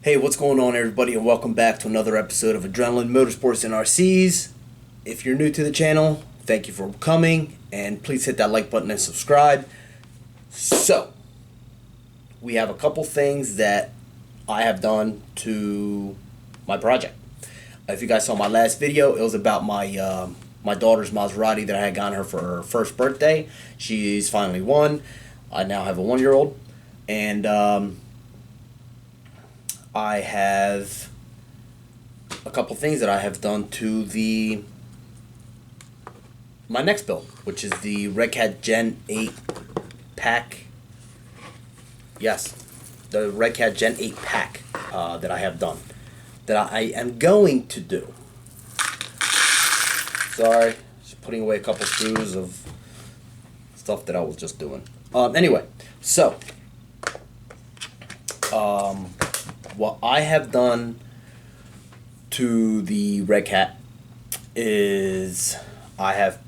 Hey, what's going on, everybody, and welcome back to another episode of Adrenaline Motorsports and RCs. If you're new to the channel, thank you for coming, and please hit that like button and subscribe. So, we have a couple things that I have done to my project. If you guys saw my last video, it was about my my daughter's Maserati that I had gotten her for her first birthday. She's finally won. I now have a 1-year-old, and I have a couple things that I have done to my next build, which is the Redcat Gen 8 P.A.C.K. Yes, the Redcat Gen 8 P.A.C.K. That I have done, that I am going to do. Sorry, just putting away a couple screws of stuff that I was just doing. Anyway, so what I have done to the Redcat is I have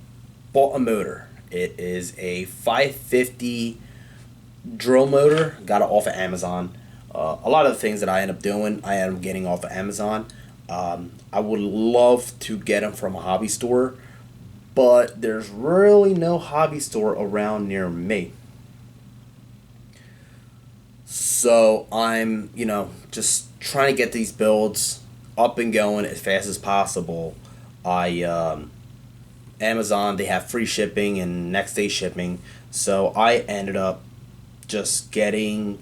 bought a motor. It is a 550 drill motor. Got it off of Amazon. A lot of the things that I end up doing, I end up getting off of Amazon. I would love to get them from a hobby store, but there's really no hobby store around near me. So I'm, just trying to get these builds up and going as fast as possible. Amazon, they have free shipping and next day shipping, so I ended up just getting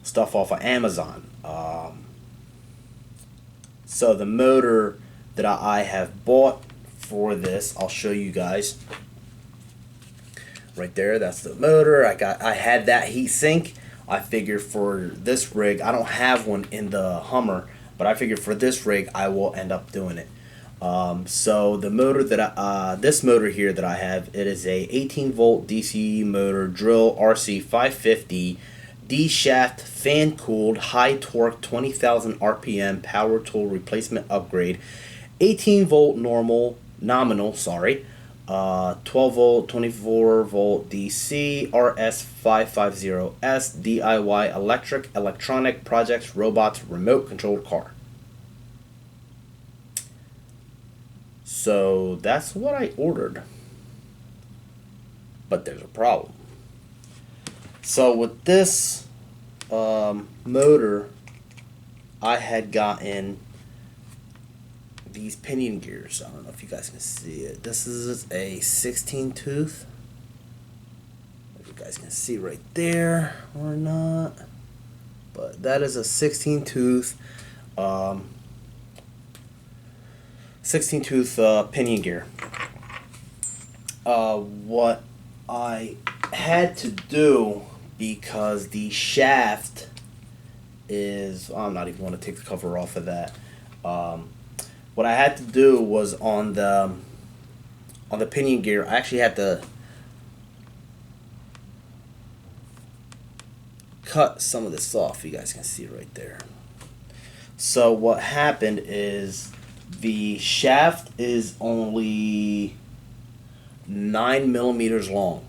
stuff off of Amazon. So the motor that I have bought for this, I'll show you guys. Right there, that's the motor. I had that heat sink. I figured for this rig, I don't have one in the Hummer, but I figured for this rig I will end up doing it. So the motor that this motor here that I have, it is a 18-volt DC motor, drill RC 550 D shaft, fan cooled, high torque, 20,000 RPM, power tool replacement upgrade, 18-volt nominal, 12-volt, 24-volt DC, RS550S, DIY electronic projects, robots, remote controlled car. So that's what I ordered. But there's a problem. So with this motor, I had gotten these pinion gears. I don't know if you guys can see it. This is a 16 tooth. If you guys can see right there or not. But that is a 16 tooth 16 tooth pinion gear. What I had to do, because the shaft is, I'm not even going to take the cover off of that. What I had to do was on the pinion gear, I actually had to cut some of this off. You guys can see right there. So what happened is the shaft is only 9 millimeters long.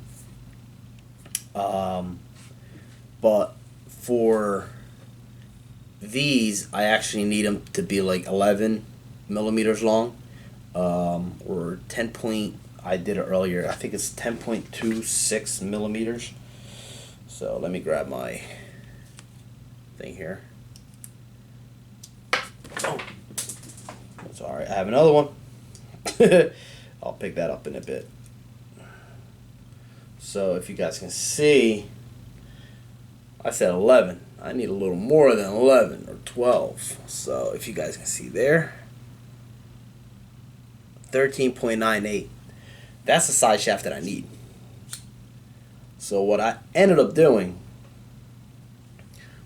But for these, I actually need them to be like 11 millimeters long, or 10 point, I did it earlier, I think it's 10.26 millimeters. So let me grab my thing here. Oh, sorry, I have another one. I'll pick that up in a bit. So if you guys can see, I said 11. I need a little more than 11 or 12. So if you guys can see there, 13.98. That's the side shaft that I need. So what I ended up doing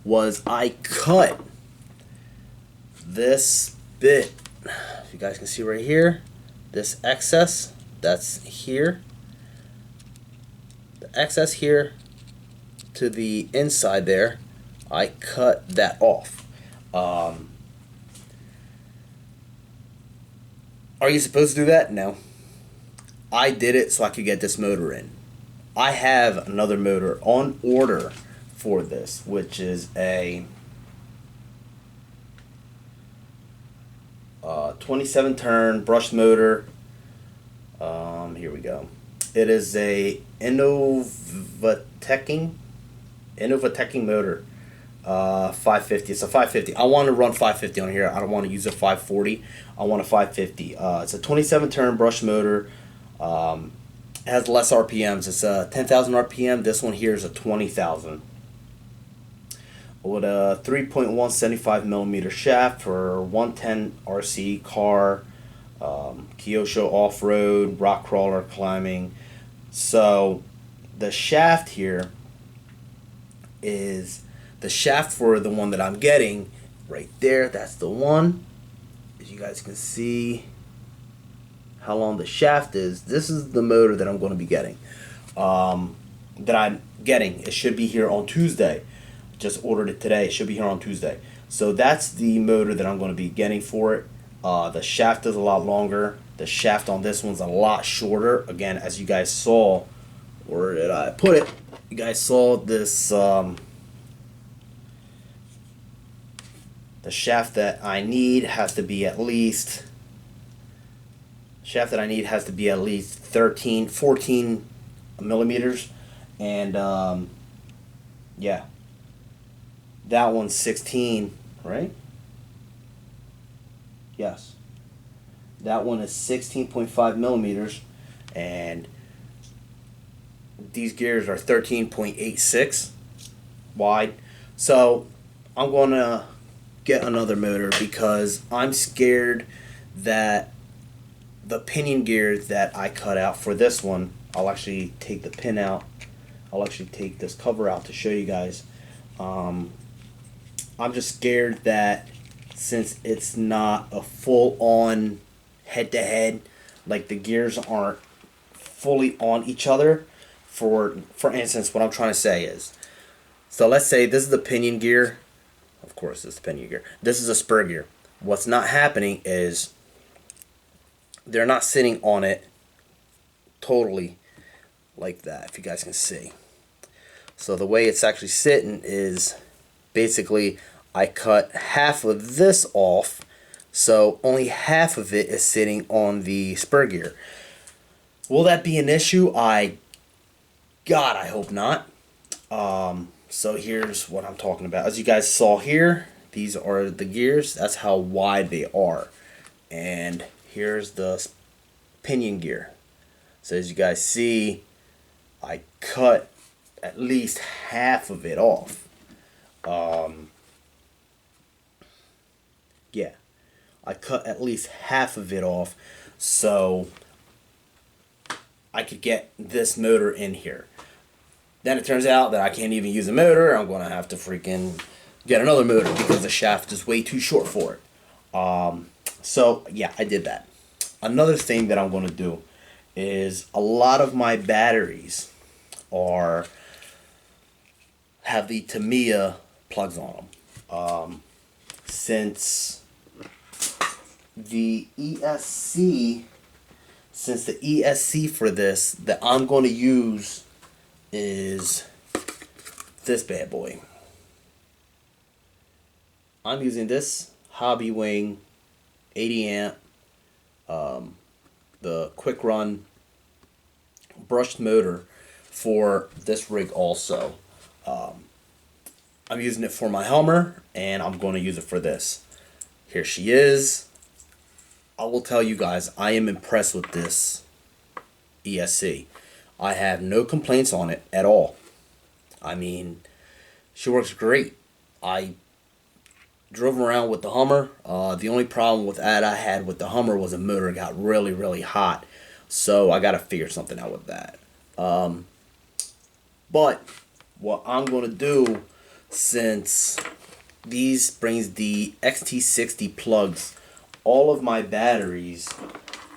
was I cut this bit. If you guys can see right here, this excess that's here, the excess here to the inside there, I cut that off. Are you supposed to do that? No. I did it so I could get this motor in. I have another motor on order for this, which is a 27 turn brushed motor. Here we go. It is a Innovatecking motor. 550. It's a 550. I want to run 550 on here. I don't want to use a 540. I want a 550. It's a 27 turn brush motor. It has less RPMs. It's a 10,000 RPM. This one here is a 20,000. With a 3.175 millimeter shaft for 110 RC car, Kyosho off-road, rock crawler, climbing. So the shaft here is the shaft for the one that I'm getting right there. That's the one. As you guys can see how long the shaft is. This is the motor that I'm going to be getting. It should be here on Tuesday. Just ordered it today. It should be here on Tuesday. So that's the motor that I'm going to be getting for it. The shaft is a lot longer. The shaft on this one's a lot shorter. Again, as you guys saw, where did I put it? You guys saw this. The shaft that I need has to be at least. Shaft that I need has to be at least 14 millimeters, and yeah. That one's 16, right? Yes. That one is 16.5 millimeters, and these gears are 13.86 wide. So I'm going to get another motor because I'm scared that the pinion gears that I cut out for this one, I'll actually take the pin out. I'll actually take this cover out to show you guys. I'm just scared that since it's not a full-on head-to-head, like the gears aren't fully on each other. For instance, what I'm trying to say is, so let's say this is the pinion gear. Of course, this is the pinion gear. This is a spur gear. What's not happening is they're not sitting on it totally like that, if you guys can see. So the way it's actually sitting is basically I cut half of this off, so only half of it is sitting on the spur gear. Will that be an issue? God, I hope not. So here's what I'm talking about. As you guys saw here, these are the gears. That's how wide they are. And here's the pinion gear. So as you guys see, I cut at least half of it off. Yeah, I cut at least half of it off so I could get this motor in here. Then it turns out that I can't even use a motor. I'm going to have to freaking get another motor because the shaft is way too short for it. So yeah, I did that. Another thing that I'm going to do is a lot of my batteries have the Tamiya plugs on them. Since the ESC for this that I'm going to use is this bad boy. I'm using this Hobby Wing 80 amp the quick run brushed motor for this rig also. I'm using it for my Hummer, and I'm going to use it for this. Here she is. I will tell you guys, I am impressed with this ESC. I have no complaints on it at all. I mean, she works great. I drove around with the Hummer. The only problem with that I had with the Hummer was the motor got really, really hot. So I got to figure something out with that. But what I'm going to do, since these brings the XT60 plugs, all of my batteries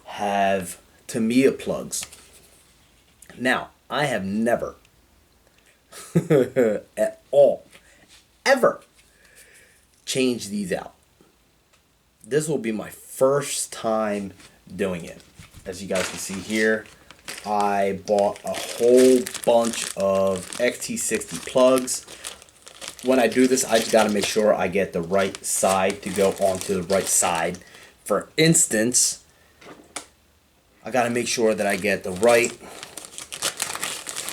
have Tamiya plugs. Now, I have never at all ever changed these out. This will be my first time doing it. As you guys can see here, I bought a whole bunch of XT60 plugs. When I do this, I just got to make sure I get the right side to go onto the right side For instance, I got to make sure that I get the right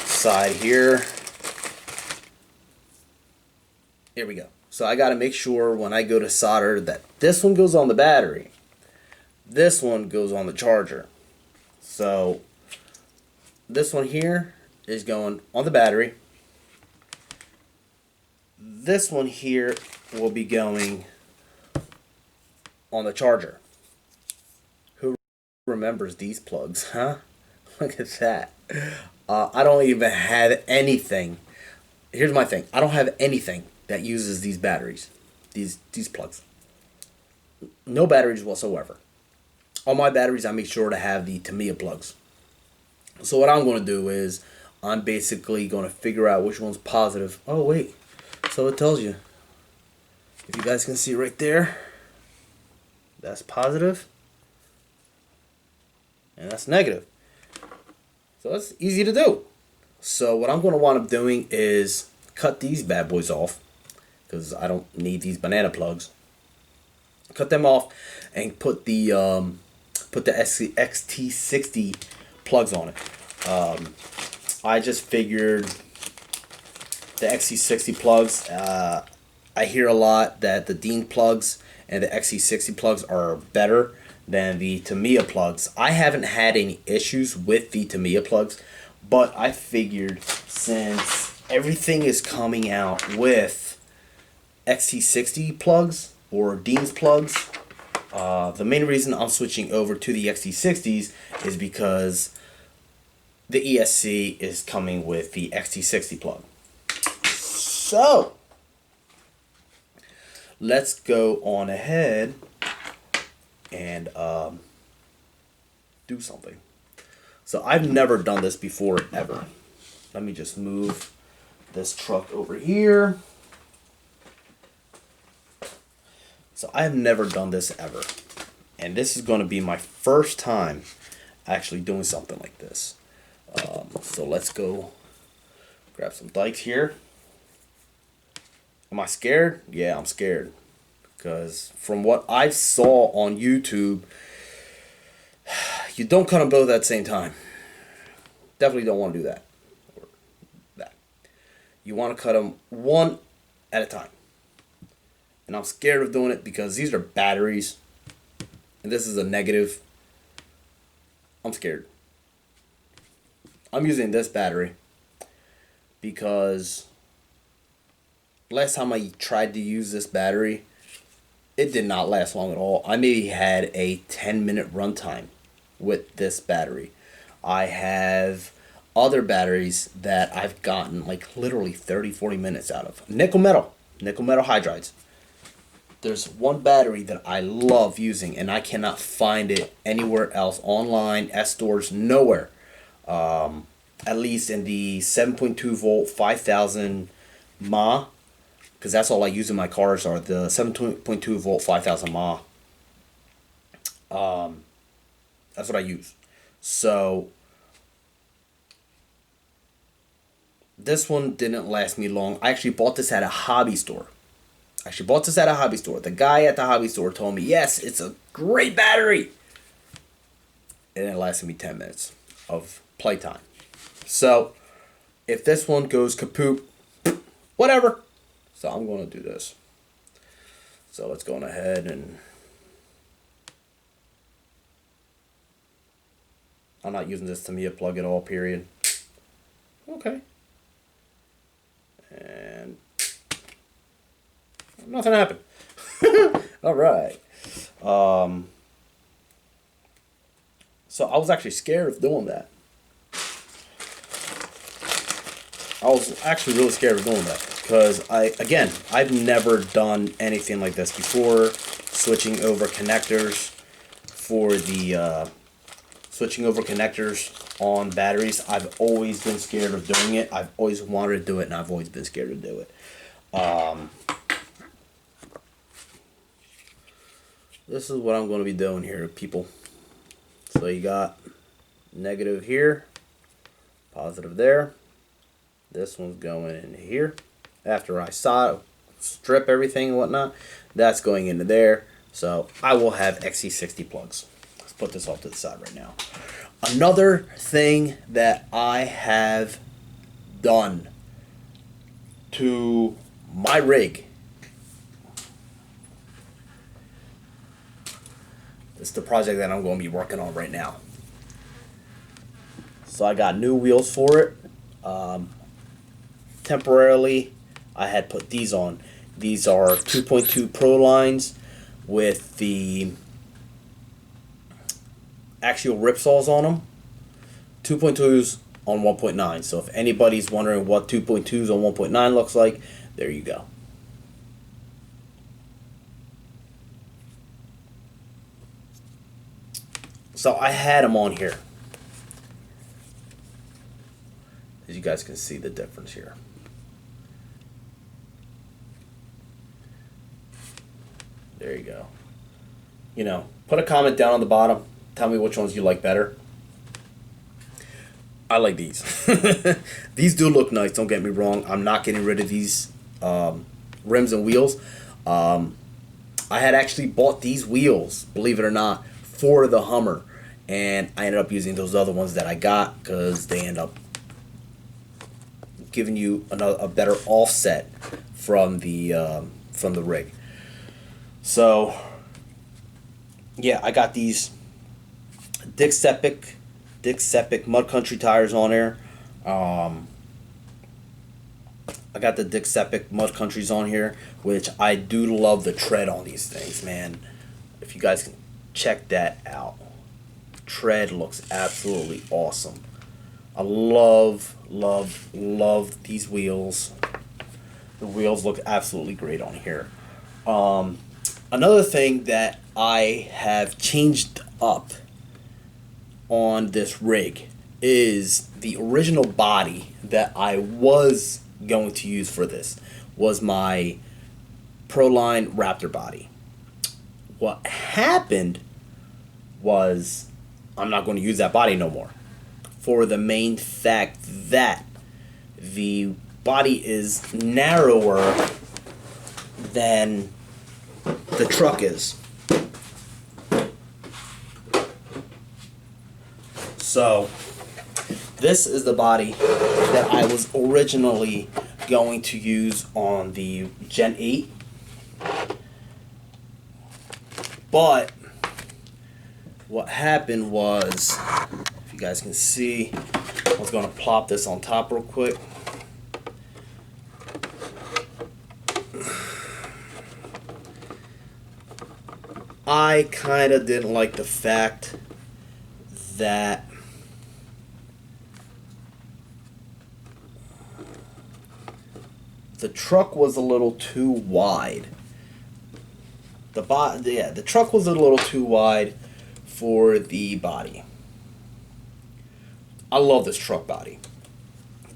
side here. Here we go. So I got to make sure when I go to solder that this one goes on the battery. This one goes on the charger. So this one here is going on the battery. This one here will be going on the charger. Who remembers these plugs, huh? Look at that. I don't even have anything. Here's my thing. I don't have anything that uses these batteries. These plugs. No batteries whatsoever. All my batteries, I make sure to have the Tamiya plugs. So what I'm going to do is I'm basically going to figure out which one's positive. Oh, wait. So it tells you. If you guys can see right there, that's positive. And that's negative. So that's easy to do. So what I'm going to wind up doing is cut these bad boys off, because I don't need these banana plugs. Cut them off and put the XT60 plugs on it. I just figured the XT60 plugs, I hear a lot that the Dean plugs and the XT60 plugs are better than the Tamiya plugs. I haven't had any issues with the Tamiya plugs, but I figured since everything is coming out with XT60 plugs or Dean's plugs, the main reason I'm switching over to the XT60s is because the ESC is coming with the XT60 plug. So let's go on ahead and do something. So I've never done this before ever. Let me just move this truck over here. So I've never done this ever. And this is going to be my first time actually doing something like this. So let's go grab some dikes here. Am I scared? Yeah, I'm scared. Because from what I saw on YouTube, you don't cut them both at the same time. Definitely don't want to do that. Or that. You want to cut them one at a time. And I'm scared of doing it because these are batteries. And this is a negative. I'm scared. I'm using this battery because last time I tried to use this battery, it did not last long at all. I maybe had a 10-minute runtime with this battery. I have other batteries that I've gotten like literally 30-40 minutes out of. Nickel metal hydrides. There's one battery that I love using and I cannot find it anywhere else, online, at stores, nowhere. At least in the 7.2 volt 5000 mAh, because that's all I use in my cars are the 7.2 volt 5000 mAh. That's what I use. So this one didn't last me long. I actually bought this at a hobby store. The guy at the hobby store told me, yes, it's a great battery. And it lasted me 10 minutes of playtime. So if this one goes kaput, whatever. So I'm going to do this. So let's go on ahead and I'm not using this Tamiya plug at all, period. Okay. And nothing happened. All right. So I was actually scared of doing that. I was actually really scared of doing that because I've never done anything like this before. Switching over connectors on batteries. I've always been scared of doing it. I've always wanted to do it, and I've always been scared to do it. This is what I'm going to be doing here, people. So you got negative here, positive there. This one's going in here. After I strip everything and whatnot, that's going into there. So I will have XT60 plugs. Let's put this off to the side right now. Another thing that I have done to my rig, it's the project that I'm going to be working on right now. So I got new wheels for it. Temporarily, I had put these on. These are 2.2 Pro lines with the actual ripsaws on them. 2.2s on 1.9. So if anybody's wondering what 2.2s on 1.9 looks like, there you go. So I had them on here. As you guys can see the difference here. There you go. You know, put a comment down on the bottom. Tell me which ones you like better. I like these. These do look nice, don't get me wrong. I'm not getting rid of these rims and wheels. I had actually bought these wheels, believe it or not, for the Hummer. And I ended up using those other ones that I got because they end up giving you a better offset from the rig. So yeah, I got these XT60 Mud Country tires on there. I got the XT60 Mud Countries on here, which I do love the tread on these things, man. If you guys can check that out, tread looks absolutely awesome. I love these wheels. The wheels look absolutely great on here. Another thing that I have changed up on this rig is the original body that I was going to use for this was my Proline Raptor body. What happened was I'm not going to use that body no more, for the main fact that the body is narrower than the truck is. So this is the body that I was originally going to use on the Gen 8, but what happened was, if you guys can see, I was going to plop this on top real quick. I kind of didn't like the fact that the truck was a little too wide. The truck was a little too wide for the body. I love this truck body.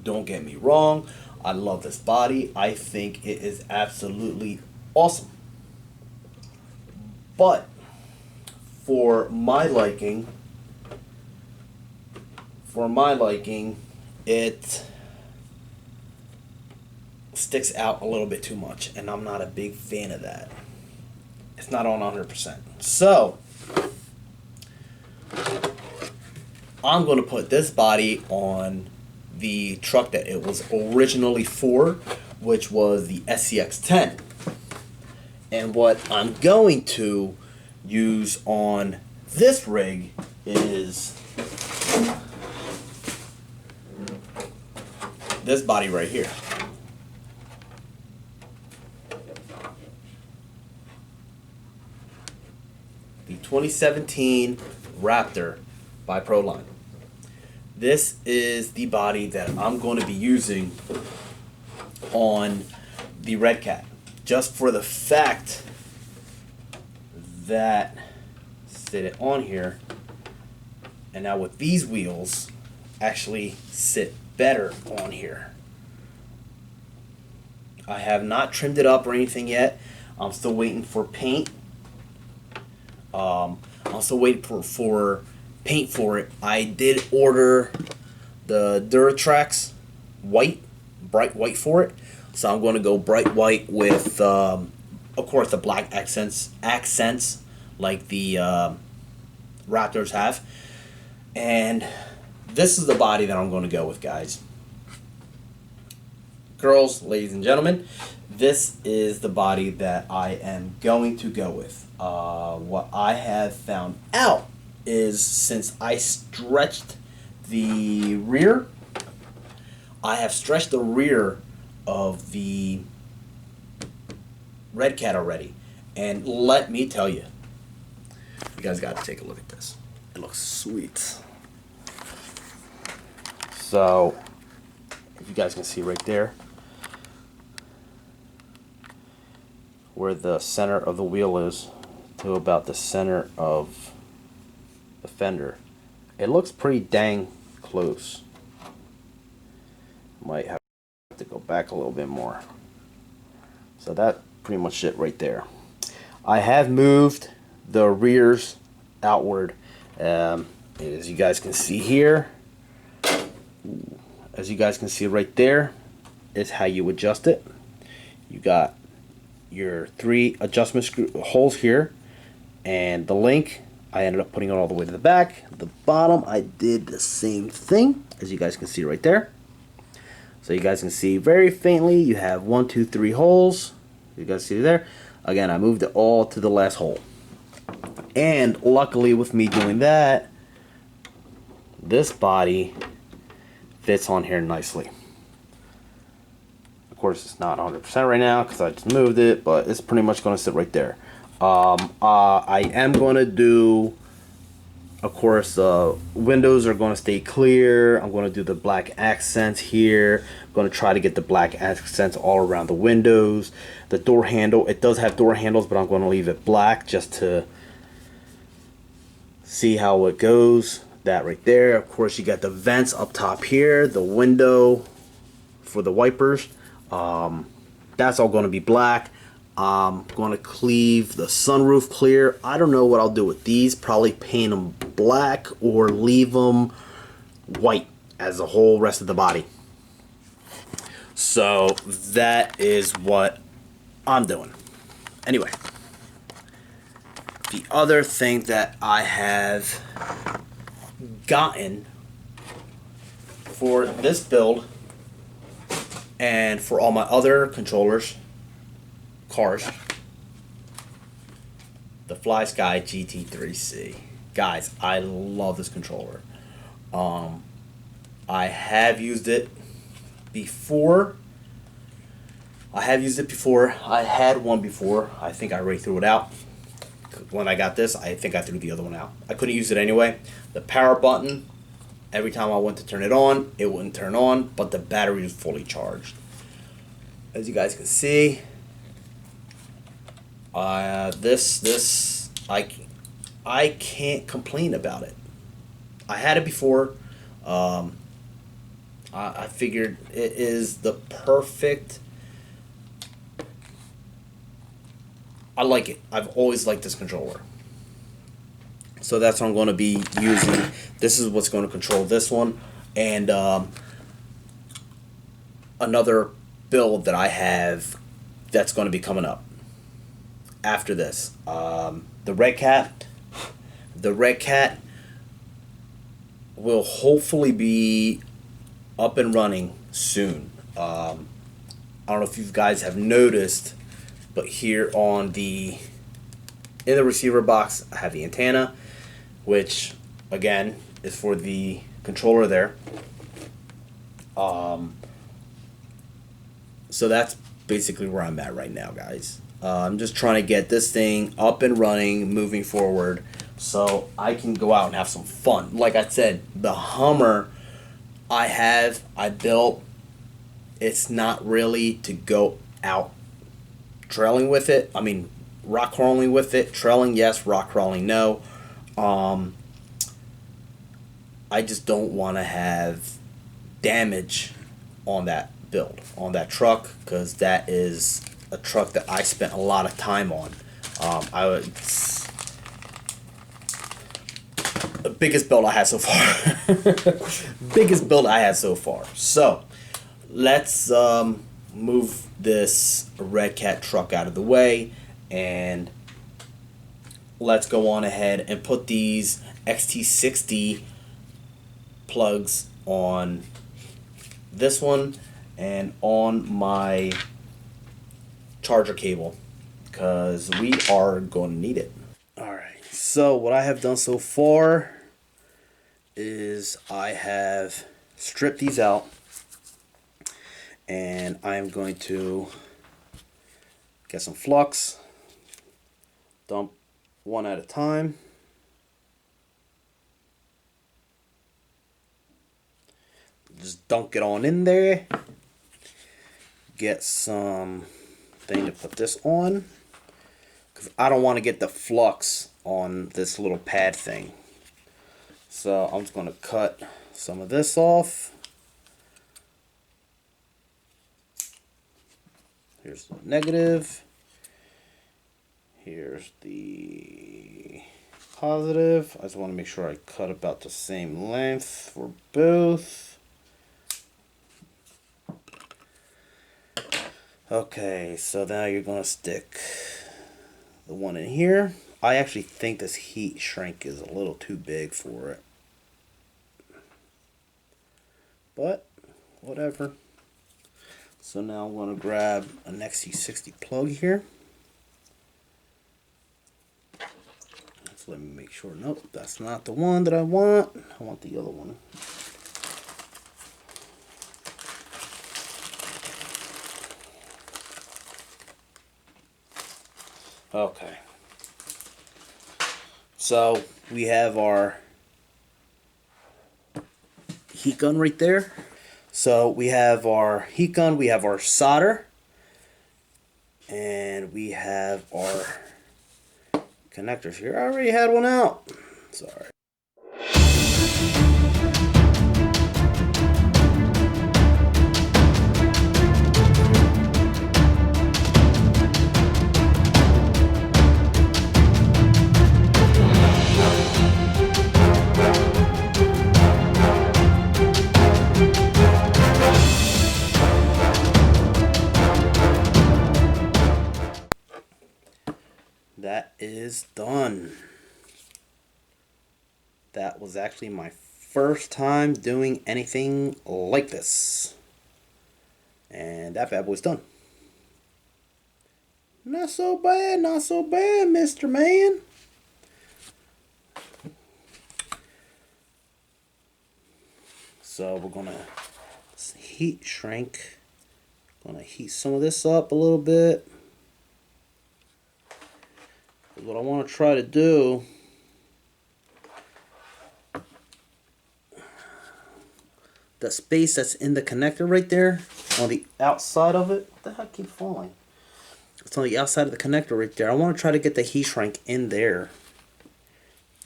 Don't get me wrong. I love this body. I think it is absolutely awesome. But for my liking, it sticks out a little bit too much, and I'm not a big fan of that. It's not on 100%. So I'm going to put this body on the truck that it was originally for, which was the SCX-10. And what I'm going to use on this rig is this body right here. The 2017 Raptor by Proline. This is the body that I'm going to be using on the Redcat, just for the fact that, sit it on here, and now with these wheels actually sit better on here. I have not trimmed it up or anything yet. I'm still waiting for paint. I'm still waiting for paint for it. I did order the Duratrax white, bright white for it. So I'm going to go bright white with of course, the black accents like the Raptors have. And this is the body that I'm going to go with, guys. Girls, ladies and gentlemen, this is the body that I am going to go with. What I have found out is, since I stretched the rear, I have stretched the rear of the Redcat already. And let me tell you, you guys got to take a look at this. It looks sweet. So, if you guys can see right there, where the center of the wheel is to about the center of the fender, it looks pretty dang close. Might have to go back a little bit more. So that pretty much it right there. I have moved the rears outward, as you guys can see here. As you guys can see right there is how you adjust it. You got your 3 adjustment holes here, and the link I ended up putting it all the way to the back. The bottom I did the same thing, as you guys can see right there. So you guys can see very faintly you have 1, 2, 3 holes. You guys see there. Again, I moved it all to the last hole, and luckily with me doing that, this body fits on here nicely. Of course, it's not 100% right now because I just moved it, but it's pretty much going to sit right there. I am going to do, of course, windows are going to stay clear. I'm going to do the black accents here. I'm going to try to get the black accents all around the windows. The door handle, it does have door handles, but I'm going to leave it black just to see how it goes. That right there. Of course, you got the vents up top here, the window for the wipers. That's all going to be black. I'm going to cleave the sunroof clear. I don't know what I'll do with these. Probably paint them black or leave them white as the whole rest of the body. So that is what I'm doing. Anyway, the other thing that I have gotten for this build and for all my other controllers, cars, the FlySky GT3C. Guys, I love this controller. I have used it before. I had one before. I think I already threw it out. When I got this, I think I threw the other one out. I couldn't use it anyway. The power button, every time I went to turn it on, it wouldn't turn on, but the battery was fully charged. As you guys can see, I can't complain about it. I had it before. I figured it is the perfect. I like it. I've always liked this controller. So that's what I'm going to be using. This is what's going to control this one. And another build that I have that's going to be coming up after this. The Redcat. The Redcat will hopefully be up and running soon. I don't know if you guys have noticed, but here on in the receiver box, I have the antenna, which again is for the controller there. So that's basically where I'm at right now, guys. I'm just trying to get this thing up and running, moving forward, so I can go out and have some fun. Like I said, the Hummer I built, it's not really to go out trailing with it. I mean, rock crawling with it. Trailing, yes. Rock crawling, no. I just don't want to have damage on that build, on that truck, because that is a truck that I spent a lot of time on. It's the biggest build I had so far. Biggest build I had so far. So let's move this Redcat truck out of the way, and let's go on ahead and put these XT60 plugs on this one and on my charger cable, because we are going to need it. Alright, so what I have done so far is I have stripped these out, and I am going to get some flux, dump one at a time. Just dunk it on in there. Get some thing to put this on, because I don't want to get the flux on this little pad thing. So I'm just going to cut some of this off. Here's the negative. Here's the positive. I just want to make sure I cut about the same length for both. Okay, so now you're going to stick the one in here. I actually think this heat shrink is a little too big for it, but whatever. So now I'm going to grab an XT60 plug here. So let me make sure. Nope, that's not the one that I want. I want the other one. Okay. So we have our heat gun right there. So we have our heat gun, we have our solder, and we have our connectors here. I already had one out. Sorry. That is done. That was actually my first time doing anything like this. And that bad boy's done. Not so bad, Mr. Man. So we're gonna heat shrink. Gonna heat some of this up a little bit. What I want to try to do, the space that's in the connector right there, on the outside of it, what the heck keep falling? It's on the outside of the connector right there. I want to try to get the heat shrink in there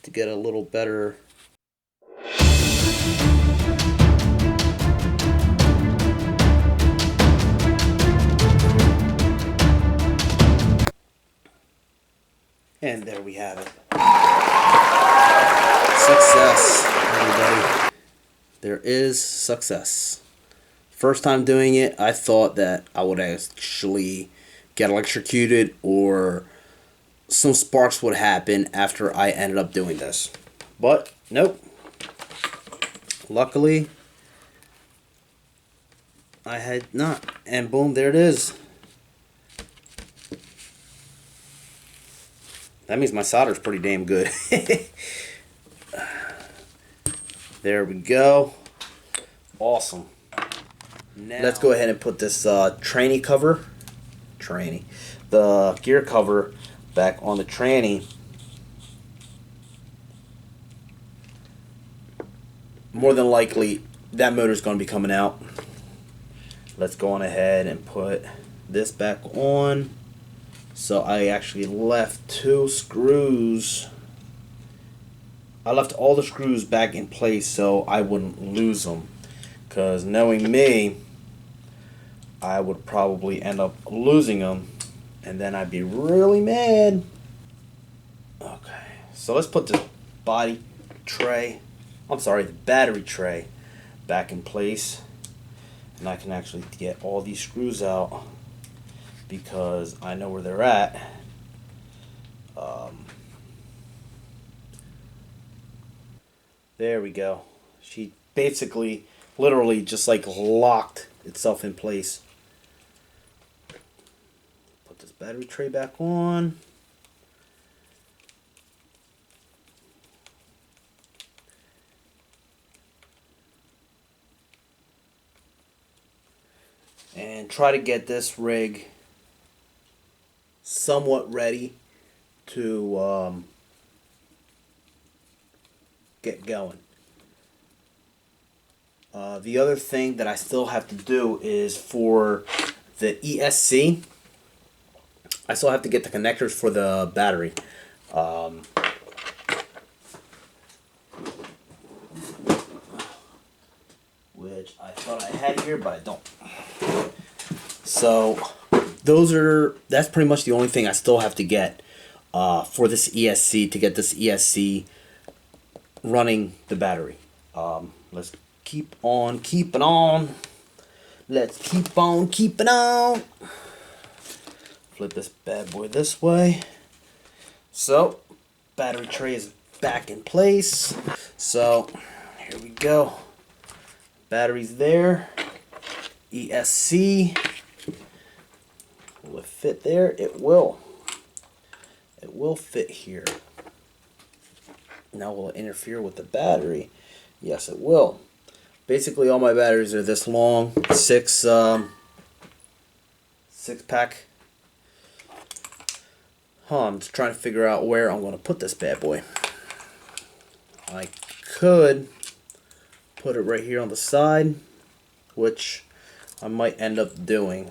to get a little better. And there we have it. Success, everybody. There is success. First time doing it, I thought that I would actually get electrocuted or some sparks would happen after I ended up doing this. But nope. Luckily, I had not. And boom, there it is. That means my solder's pretty damn good. There we go. Awesome. Now, let's go ahead and put this the gear cover back on the tranny. More than likely, that motor's going to be coming out. Let's go on ahead and put this back on. So I actually left 2 screws. I left all the screws back in place so I wouldn't lose them. Because knowing me, I would probably end up losing them. And then I'd be really mad. Okay, so let's put the battery tray back in place. And I can actually get all these screws out, because I know where they're at. There we go. She basically, literally just like locked itself in place. Put this battery tray back on. And try to get this rig somewhat ready to get going. The other thing that I still have to do is for the ESC, I still have to get the connectors for the battery. Which I thought I had here, but I don't. So that's pretty much the only thing I still have to get for this ESC, to get this ESC running the battery. Let's keep on keeping on. Let's keep on keeping on. Flip this bad boy this way. So, battery tray is back in place. So, here we go. Battery's there. ESC. Will it fit there? It will. It will fit here. Now will it interfere with the battery? Yes, it will. Basically, all my batteries are this long. Six pack. I'm just trying to figure out where I'm going to put this bad boy. I could put it right here on the side, which I might end up doing.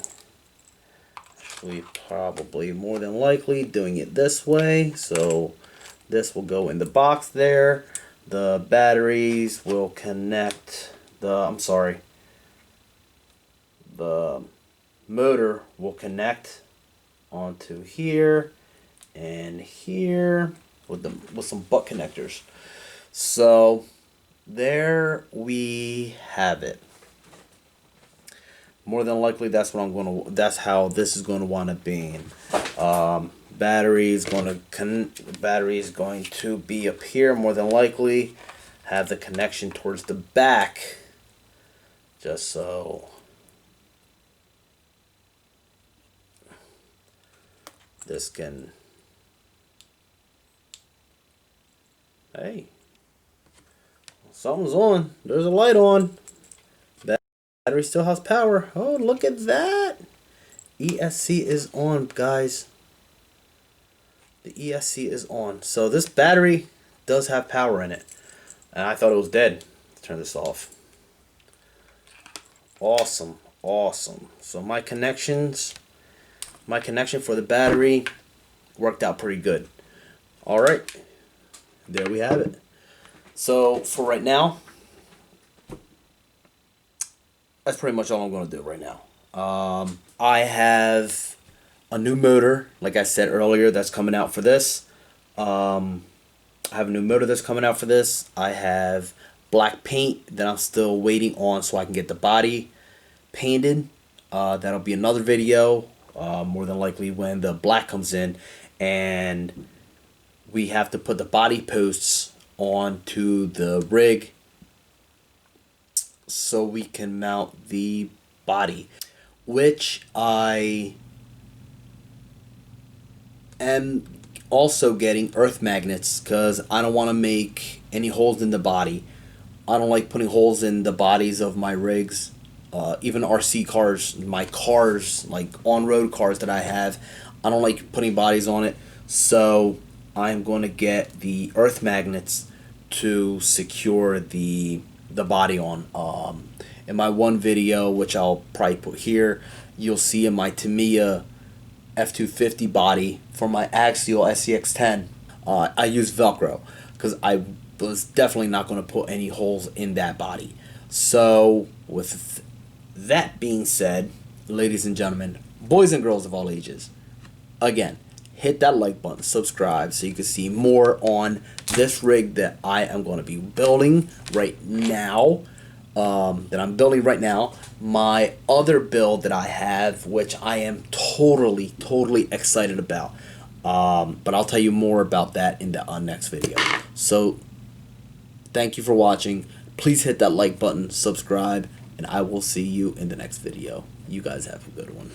Actually, probably more than likely doing it this way. So this will go in the box there. The batteries will connect. The motor will connect onto here and here with some butt connectors. So there we have it. More than likely, that's how this is going to wind up being. Battery is going to be up here. More than likely, have the connection towards the back, just so this can. Hey, something's on. There's a light on. Battery still has power. Oh, look at that. ESC is on, guys. The ESC is on. So this battery does have power in it. And I thought it was dead. Let's turn this off. Awesome. Awesome. So my connection for the battery worked out pretty good. Alright. There we have it. So for right now, that's pretty much all I'm going to do right now. I have a new motor, like I said earlier, that's coming out for this. I have a new motor that's coming out for this. I have black paint that I'm still waiting on so I can get the body painted. That'll be another video, more than likely when the black comes in. And we have to put the body posts onto the rig so we can mount the body, which I am also getting earth magnets because I don't want to make any holes in the body. I don't like putting holes in the bodies of my rigs, even RC cars, my cars, like on-road cars that I have. I don't like putting bodies on it, so I'm going to get the earth magnets to secure the body on. In my one video, which I'll probably put here, you'll see in my Tamiya F250 body for my axial SCX10, I use Velcro because I was definitely not going to put any holes in that body. So with that being said, ladies and gentlemen, boys and girls of all ages, again, hit that like button, subscribe so you can see more on this rig that I am going to be building right now. My other build that I have, which I am totally excited about. But I'll tell you more about that in the next video. So thank you for watching. Please hit that like button, subscribe, and I will see you in the next video. You guys have a good one.